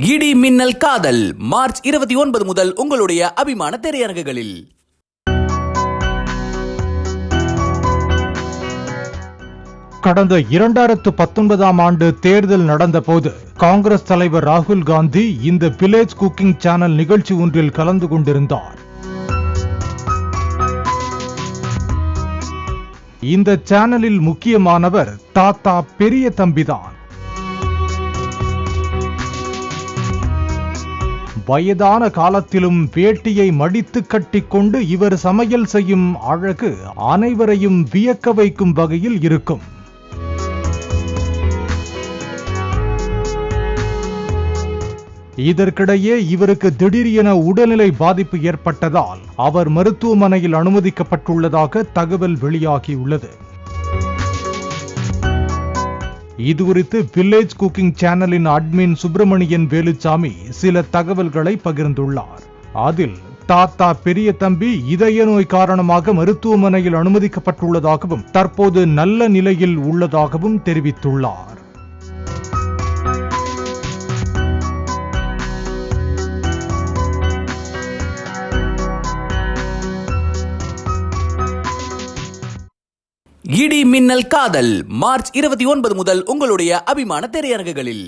இடி மின்னல் காதல் மார்ச் 29 முதல் உங்களுடைய அபிமான திரையரங்குகளில். கடந்த 2019 ஆண்டு தேர்தல் நடந்தபோது காங்கிரஸ் தலைவர் ராகுல் காந்தி இந்த வில்லேஜ் குக்கிங் சேனல் நிகழ்ச்சி ஒன்றில் கலந்து கொண்டிருந்தார். இந்த சேனலில் முக்கியமானவர் தாத்தா பெரிய தம்பிதான். வயதான காலத்திலும் வேட்டியை மடித்து கட்டிக்கொண்டு இவர் சமையல் செய்யும் அழகு அனைவரையும் வியக்க வைக்கும் வகையில் இருக்கும். இதற்கிடையே இவருக்கு திடீரென உடல்நிலை பாதிப்பு ஏற்பட்டதால் அவர் மருத்துவமனையில் அனுமதிக்கப்பட்டுள்ளதாக தகவல் வெளியாகியுள்ளது. இதுகுறித்து வில்லேஜ் குக்கிங் சேனலின் அட்மின் சுப்பிரமணியன் வேலுச்சாமி சில தகவல்களை பகிர்ந்துள்ளார். அதில் தாத்தா பெரிய தம்பி இதய நோய் காரணமாக மருத்துவமனையில் அனுமதிக்கப்பட்டுள்ளதாகவும் தற்போது நல்ல நிலையில் உள்ளதாகவும் தெரிவித்துள்ளார். இடி மின்னல் காதல் மார்ச் 29 முதல் உங்களுடைய அபிமான திரையரங்குகளில்.